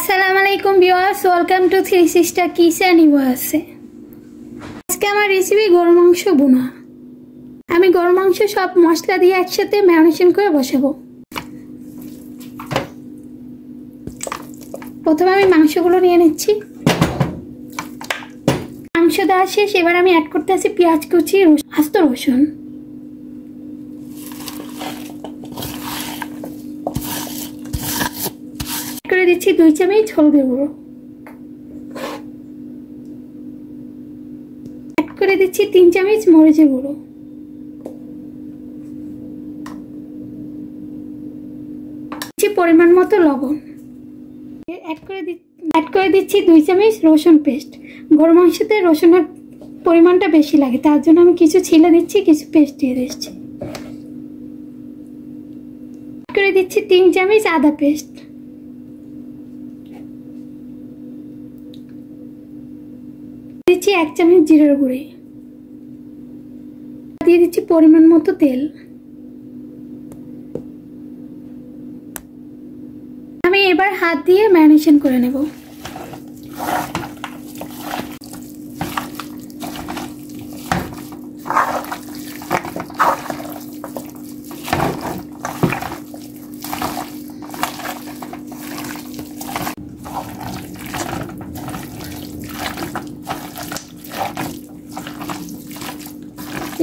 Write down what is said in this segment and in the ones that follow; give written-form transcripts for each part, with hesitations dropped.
আসসালামু আলাইকুম viewers, welcome to three sister kitchen USA. আজকে আমার রেসিপি গরুর মাংস ভুনা। আমি গরুর মাংস সব মশলা দিয়ে একসাথে ম্যারিনেশন করে বসাবো। প্রথমে আমি মাংসগুলো নিয়ে নিচ্ছি। মাংস দেওয়া শেষ, এবার আমি অ্যাড করতে আছি পেঁয়াজ কুচি, আস্ত রসুন। করে দিচ্ছি 2 চামচ হলুদের গুঁড়ো, অ্যাড করে দিচ্ছি 3 চামচ মরিচের গুঁড়ো, পরিমাণ মতো লবণ, অ্যাড করে দিচ্ছি 2 চামচ রসুন পেস্ট। গরুর মাংসতে রসুনের পরিমাণটা বেশি লাগে, তার জন্য আমি কিছু ছিলে দিচ্ছি, কিছু পেস্ট দিয়ে দিচ্ছি। অ্যাড করে দিচ্ছি 3 চামচ আদা পেস্ট, দিচ্ছি 1 চামচ জিরার গুঁড়ি, দিয়ে দিচ্ছি পরিমাণ মতো তেল। আমি এবার হাত দিয়ে ম্যারিনেশন করে নেব।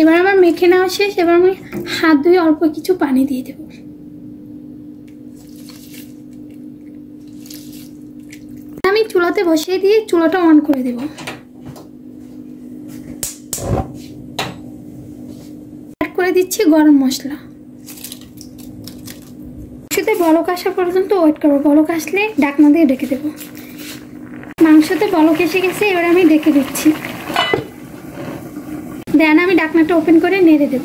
এবার আমার মেখে নেওয়া শেষ, এবার আমি হাত ধুয়ে অল্প কিছু পানি দিয়ে দেব। আমি চুলাতে বসিয়ে দিয়ে চুলাটা অন করে দেব। অ্যাড করে দিচ্ছি গরম মশলা। মাংসতে বলক আসা পর্যন্ত ওয়েট করবো। বলক আসলে ঢাকনা দিয়ে ঢেকে দেব। মাংসতে বলক এসে গেছে, এবার আমি ঢেকে দিচ্ছি। দেন আমি ঢাকনাটা ওপেন করে নেড়ে দেব।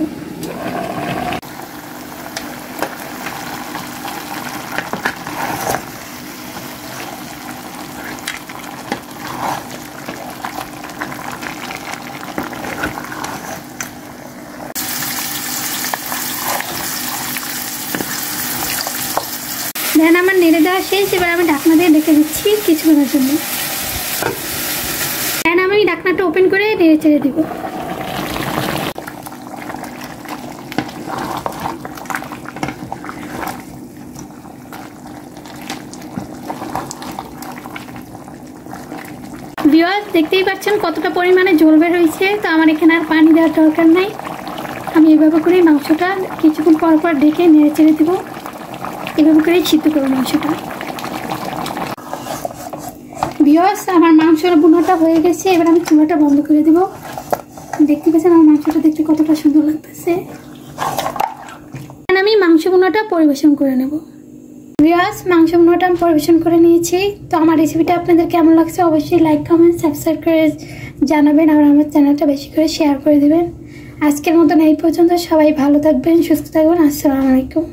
দেন আমার নেড়ে দেওয়া শেষ, এবার আমি ঢাকনা দিয়ে ঢেকে দিচ্ছি কিছুক্ষণের জন্য। দেন আমি ঢাকনাটা ওপেন করে নেড়ে চেড়ে দিব। ভিউয়ার্স, দেখতেই পাচ্ছেন কতটা পরিমাণে ঝোল বের হয়েছে। তো আমার এখানে আর পানি দেওয়ার দরকার নাই। আমি এভাবে করে মাংসটা কিছুক্ষণ পর পর ঢেকে নেড়ে চেড়ে দিব। এভাবে করে সিদ্ধ করবো মাংসটা। ভিউয়ার্স, আমার মাংসের ভুনাটা হয়ে গেছে, এবার আমি চুলাটা বন্ধ করে দেব। দেখতে পাচ্ছেন আমার মাংসটা দেখতে কতটা সুন্দর লাগতেছে। আমি মাংস ভুনাটা পরিবেশন করে নেব। ভিউয়ার্স, মাংস ভুনাটা আমি পরিবেশন করে নিয়েছি। তো আমার রেসিপিটা আপনাদের কেমন লাগছে অবশ্যই লাইক, কমেন্ট, সাবস্ক্রাইব করে জানাবেন, আর আমার চ্যানেলটা বেশি করে শেয়ার করে দেবেন। আজকের মতন এই পর্যন্ত। সবাই ভালো থাকবেন, সুস্থ থাকবেন। আসসালামু আলাইকুম।